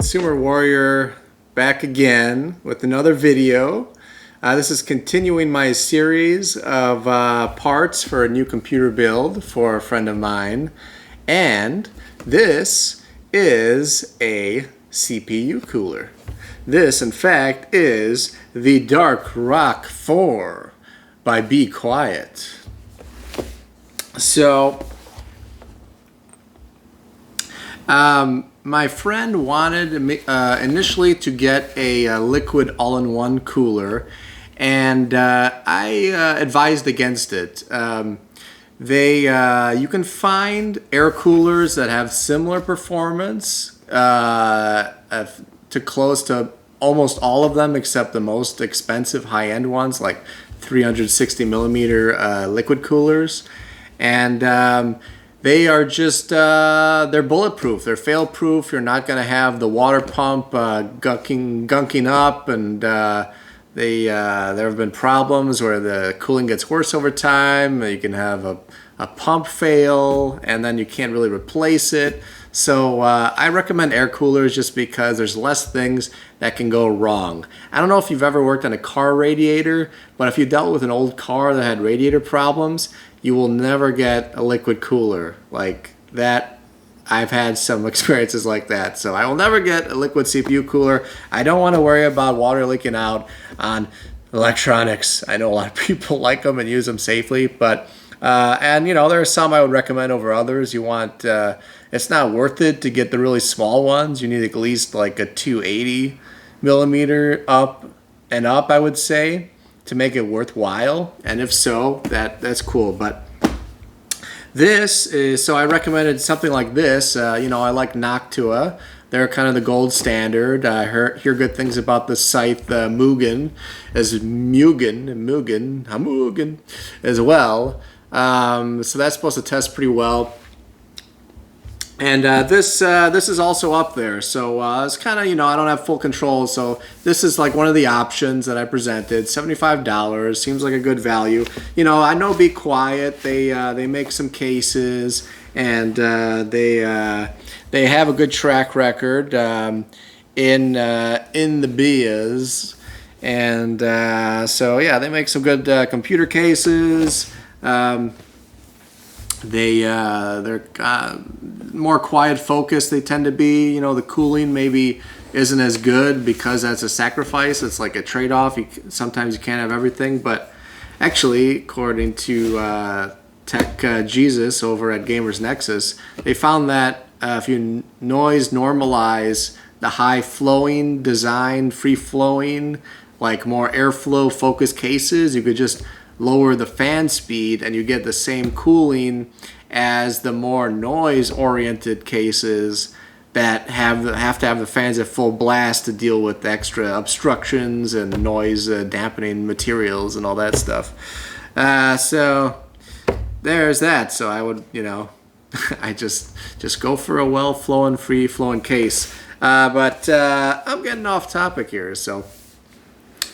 Consumer Warrior back again with another video. This is continuing my series of parts for a new computer build for a friend of mine. And this is a CPU cooler. This, in fact, is the Dark Rock 4 by Be Quiet. So, my friend wanted initially to get a liquid all-in-one cooler, and I advised against it. You can find air coolers that have similar performance to close to almost all of them except the most expensive high-end ones like 360 millimeter liquid coolers, and they are just, they're bulletproof, they're fail-proof. You're not going to have the water pump gunking up, and there have been problems where the cooling gets worse over time. You can have a pump fail, and then you can't really replace it. So I recommend air coolers just because there's less things that can go wrong. I don't know if you've ever worked on a car radiator, but if you dealt with an old car that had radiator problems, you will never get a liquid cooler like that. I've had some experiences like that. So I will never get a liquid CPU cooler. I don't want to worry about water leaking out on electronics. I know a lot of people like them and use them safely, but and you know, there are some I would recommend over others. You want it's not worth it to get the really small ones. You need at least like a 280 millimeter up and up, I would say, to make it worthwhile. And if so, that's cool. But this is, so I recommended something like this. You know, I like Noctua. They're kind of the gold standard. I hear good things about the Scythe Mugen as well. So that's supposed to test pretty well. And this is also up there, so it's kind of, you know, I don't have full control, so this is like one of the options that I presented. $75 seems like a good value. You know, I know Be Quiet, they make some cases, and they have a good track record in the biz, and so yeah, they make some good computer cases. They're more quiet focused, they tend to be. You know, the cooling maybe isn't as good because that's a sacrifice. It's like a trade-off. Sometimes you can't have everything, but actually, according to Tech Jesus over at Gamers Nexus, they found that if you noise normalize the high flowing design, free flowing, like more airflow focused cases, you could just lower the fan speed and you get the same cooling as the more noise-oriented cases that have to have the fans at full blast to deal with extra obstructions and noise dampening materials and all that stuff. So there's that. So I would, you know, I just go for a well-flowing, free-flowing case. But I'm getting off topic here, so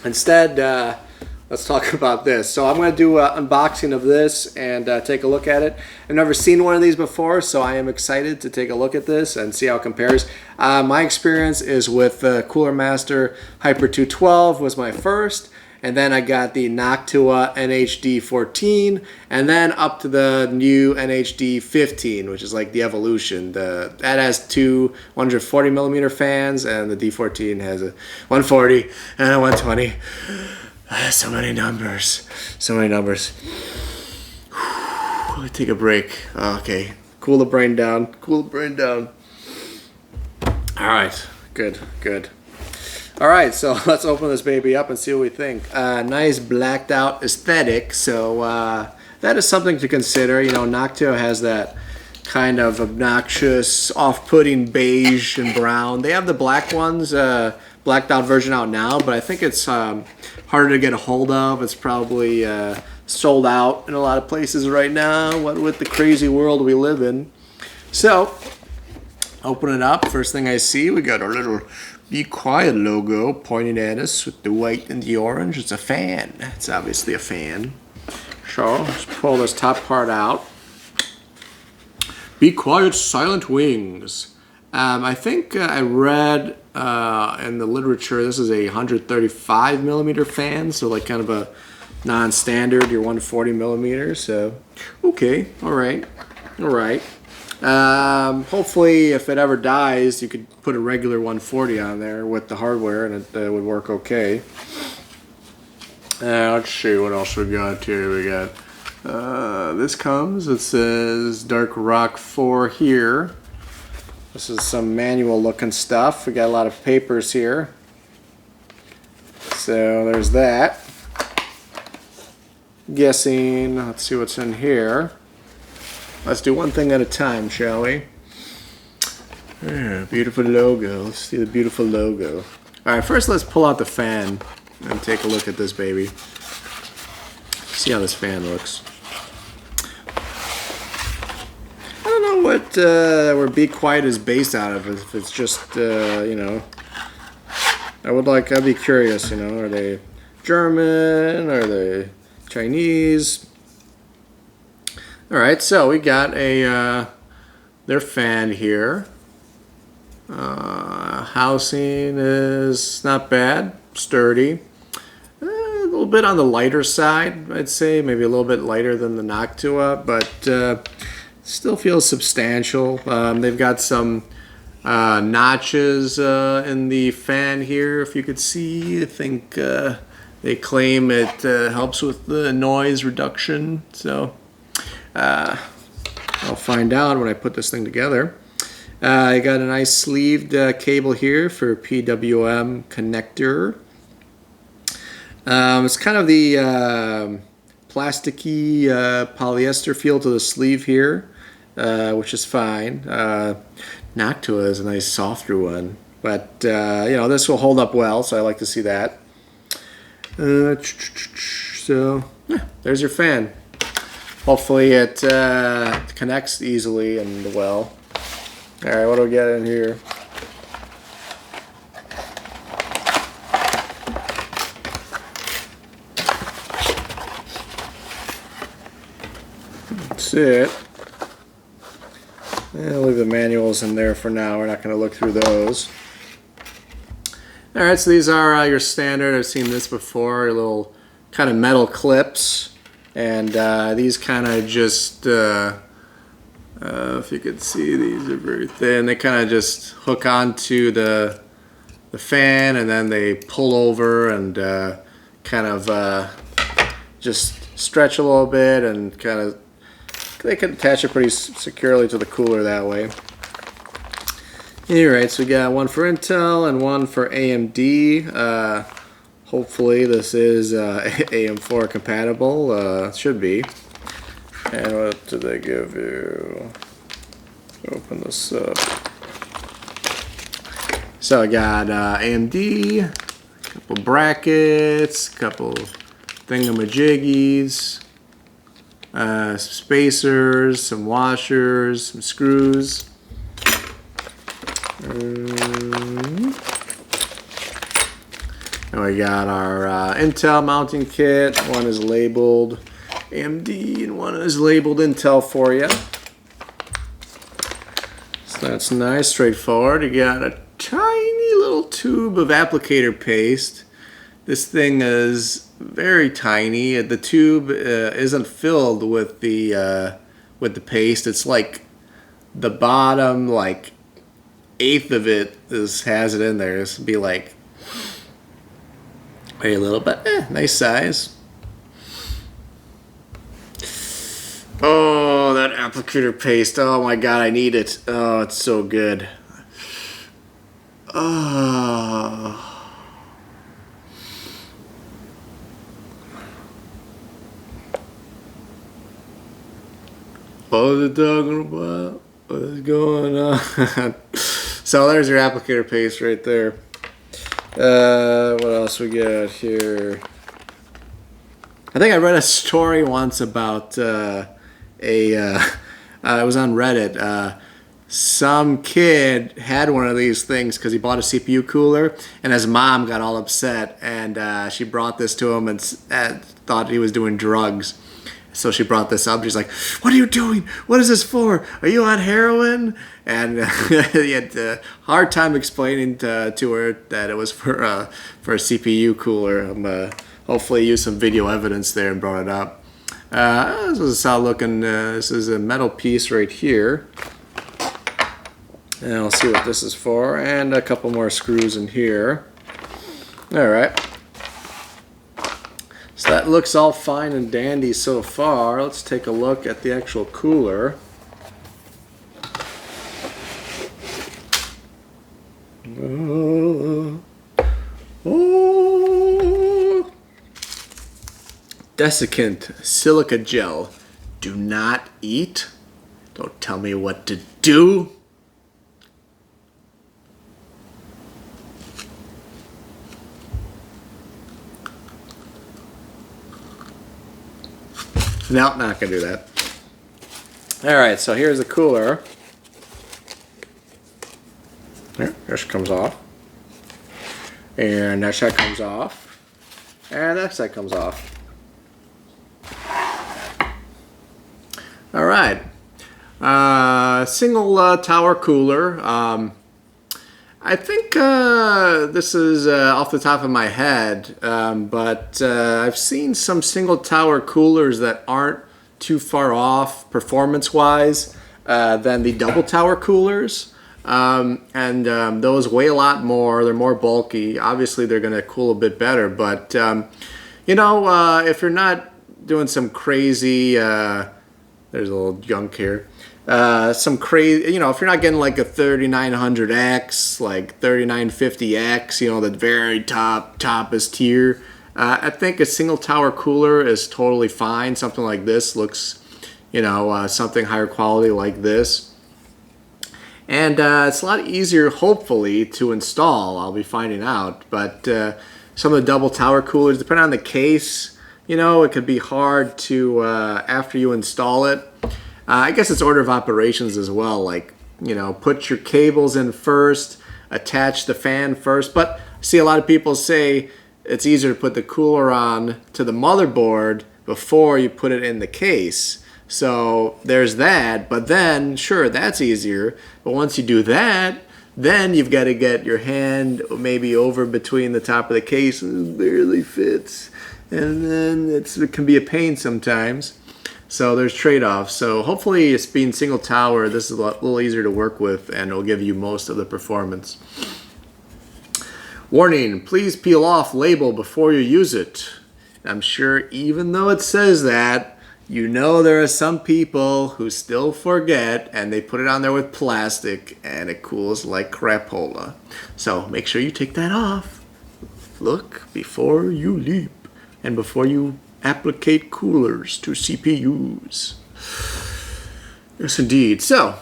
instead, let's talk about this. So I'm going to do an unboxing of this and take a look at it. I've never seen one of these before, so I am excited to take a look at this and see how it compares. My experience is with the Cooler Master Hyper 212 was my first, and then I got the Noctua NHD 14, and then up to the new NHD 15, which is like the evolution. That has two 140 millimeter fans, and the D14 has a 140 and a 120. So many numbers. So many numbers. Let me take a break. Okay. Cool the brain down. Cool the brain down. Alright. Good. Good. Alright, so let's open this baby up and see what we think. Nice blacked out aesthetic. So that is something to consider. You know, Noctua has that kind of obnoxious, off-putting beige and brown. They have the black ones, blacked out version out now, but I think it's harder to get a hold of. It's probably sold out in a lot of places right now, what with the crazy world we live in. So, open it up. First thing I see, we got our little Be Quiet logo pointing at us with the white and the orange. It's a fan. It's obviously a fan. So, let's pull this top part out. Be Quiet Silent Wings. I think I read in the literature this is a 135 millimeter fan, so like kind of a non-standard, your 140 millimeters. So, okay, all right. Hopefully, if it ever dies, you could put a regular 140 on there with the hardware, and it would work okay. Let's see what else we got here. We got this comes. It says Dark Rock 4 here. This is some manual looking stuff. We got a lot of papers here. So there's that. Guessing. Let's see what's in here. Let's do one thing at a time, shall we? Yeah, beautiful logo. Let's see the beautiful logo. Alright, first let's pull out the fan and take a look at this baby. See how this fan looks. I don't know what where Be Quiet is based out of. If it's just, you know, I'd be curious, you know, are they German? Are they Chinese? Alright, so we got a their fan here. Housing is not bad, sturdy. A little bit on the lighter side, I'd say, maybe a little bit lighter than the Noctua, but still feels substantial. They've got some notches in the fan here, if you could see. I think they claim it helps with the noise reduction, so I'll find out when I put this thing together. I got a nice sleeved cable here for PWM connector. It's kind of the plasticky polyester feel to the sleeve here, which is fine. Noctua is a nice softer one, but you know, this will hold up well, so I like to see that. So yeah, there's your fan. Hopefully it connects easily and well. Alright, what do we get in here? That's it. I'll leave the manuals in there for now. We're not going to look through those. Alright, so these are your standard. I've seen this before. Your little kind of metal clips. And these kind of just, if you could see, these are very thin. They kind of just hook onto the fan, and then they pull over and kind of just stretch a little bit, and kind of they can attach it pretty securely to the cooler that way. Alright, so we got one for Intel and one for AMD. Hopefully this is AM4 compatible. Should be. And what did they give you? Open this up. So I got AMD, a couple brackets, a couple thingamajiggies, some spacers, some washers, some screws. And we got our Intel mounting kit. One is labeled AMD and one is labeled Intel for you. So that's nice, straightforward. You got a tiny little tube of applicator paste. This thing is very tiny. The tube isn't filled with the paste. It's like the bottom like eighth of it has it in there. This would be like a little bit, nice size. Oh, that applicator paste. Oh my god, I need it. Oh, it's so good. Oh. What was it talking about? What is going on? So there's your applicator paste right there. What else we got here? I think I read a story once about it was on Reddit. Some kid had one of these things because he bought a CPU cooler, and his mom got all upset, and she brought this to him and thought he was doing drugs. So she brought this up. She's like, "What are you doing? What is this for? Are you on heroin?" And he had a hard time explaining to her that it was for a CPU cooler. Hopefully use some video evidence there and brought it up. This is a solid looking, this is a metal piece right here. And I'll see what this is for. And a couple more screws in here. Alright. So that looks all fine and dandy so far. Let's take a look at the actual cooler. Oh. Desiccant silica gel. Do not eat. Don't tell me what to do. No, not gonna do that. Alright, so here's the cooler. There she comes off. And that side comes off. And that side comes off. Alright. Single tower cooler. I think this is off the top of my head, but I've seen some single tower coolers that aren't too far off performance-wise than the double tower coolers. Those weigh a lot more. They're more bulky. Obviously, they're going to cool a bit better, but you know, if you're not doing some crazy, there's a little gunk here. Some crazy, you know, if you're not getting like a 3900X, like 3950X, you know, the very toppest tier, I think a single tower cooler is totally fine. Something like this looks, you know, something higher quality like this. And it's a lot easier, hopefully, to install. I'll be finding out. But some of the double tower coolers, depending on the case, you know, it could be hard to, after you install it, I guess it's order of operations as well. Like, you know, put your cables in first, attach the fan first. But see, a lot of people say it's easier to put the cooler on to the motherboard before you put it in the case. So there's that. But then, sure, that's easier. But once you do that, then you've got to get your hand maybe over between the top of the case and it barely fits. And then it can be a pain sometimes. So there's trade-offs. So hopefully it's being single tower, this is a little easier to work with and it'll give you most of the performance. Warning, please peel off label before you use it. I'm sure even though it says that, you know there are some people who still forget and they put it on there with plastic and it cools like crapola. So make sure you take that off. Look before you leap and before you applicate coolers to CPUs. Yes, indeed. So,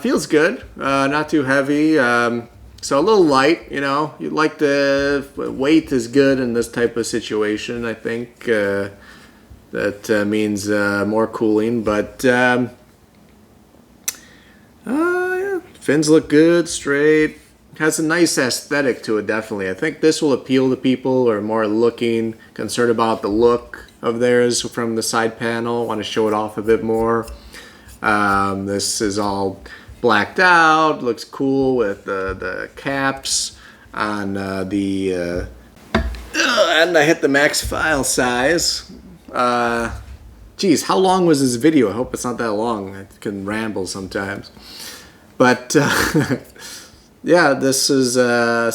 feels good. Not too heavy. So a little light, you know. You'd like the weight is good in this type of situation. I think that means more cooling. But yeah, fins look good, straight. Has a nice aesthetic to it, definitely. I think this will appeal to people who are more looking, concerned about the look of theirs from the side panel, want to show it off a bit more. This is all blacked out, looks cool with the caps on and I hit the max file size. Geez, how long was this video? I hope it's not that long. I can ramble sometimes. But yeah, this is,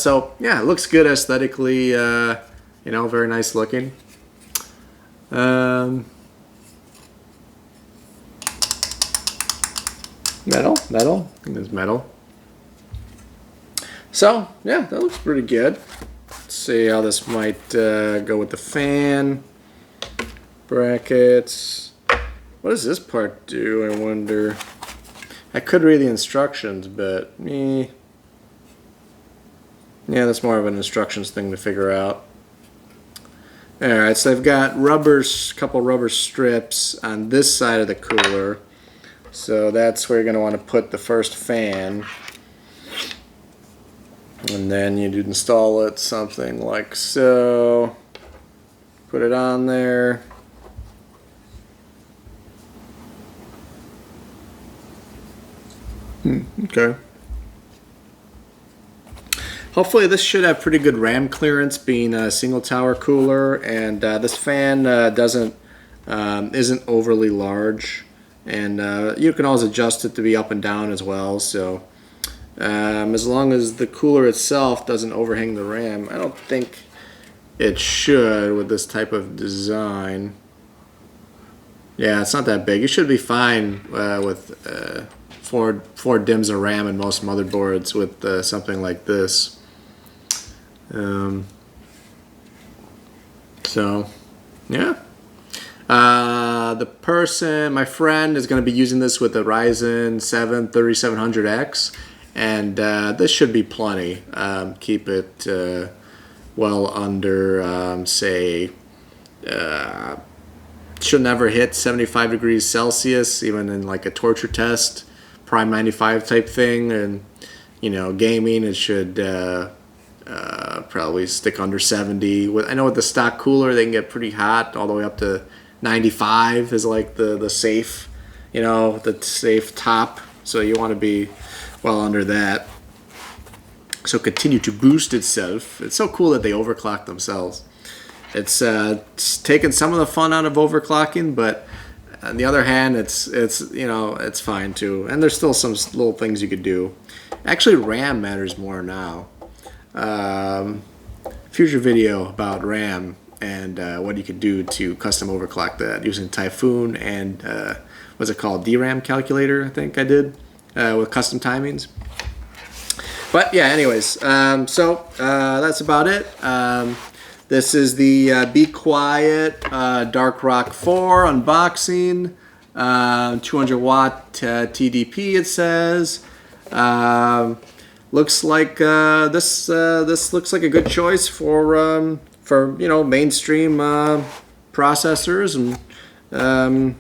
so yeah, it looks good aesthetically, you know, very nice looking. Metal, I think it's metal. So, yeah, that looks pretty good. Let's see how this might go with the fan. Brackets. What does this part do, I wonder? I could read the instructions, but yeah, that's more of an instructions thing to figure out. Alright, so I've got couple rubber strips on this side of the cooler. So that's where you're going to want to put the first fan. And then you'd install it something like so. Put it on there. Okay. Hopefully this should have pretty good RAM clearance, being a single tower cooler, and this fan isn't overly large, and you can always adjust it to be up and down as well. So as long as the cooler itself doesn't overhang the RAM, I don't think it should with this type of design. Yeah, it's not that big. You should be fine with four DIMMs of RAM in most motherboards with something like this. So, yeah. My friend, is going to be using this with the Ryzen 7 3700X, and this should be plenty. Keep it well under, say, should never hit 75 degrees Celsius, even in like a torture test, Prime 95 type thing, and gaming, it should probably stick under 70. I know with the stock cooler, they can get pretty hot, all the way up to 95 is like the safe, the safe top. So you want to be well under that. So continue to boost itself. It's so cool that they overclock themselves. It's taken some of the fun out of overclocking, but on the other hand, it's fine too. And there's still some little things you could do. Actually, RAM matters more now. Future video about RAM and what you could do to custom overclock that using Typhoon and what's it called, DRAM calculator, I think I did, with custom timings. But yeah, anyways, so that's about it. This is the Be Quiet Dark Rock 4 unboxing. 200 watt TDP, it says. Looks like this looks like a good choice for mainstream processors, and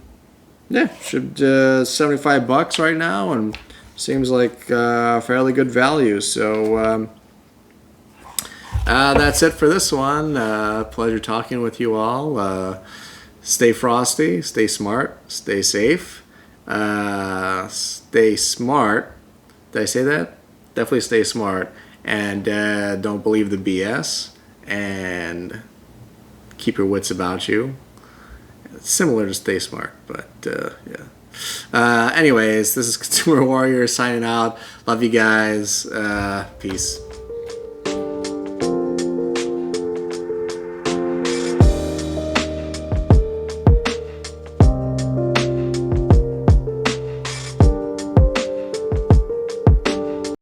yeah, should $75 right now, and seems like fairly good value. So that's it for this one. Pleasure talking with you all. Stay frosty, stay smart, stay safe, stay smart. Did I say that? Definitely stay smart, and don't believe the BS, and keep your wits about you. It's similar to stay smart, but yeah. Anyways, this is Consumer Warrior signing out. Love you guys. Peace.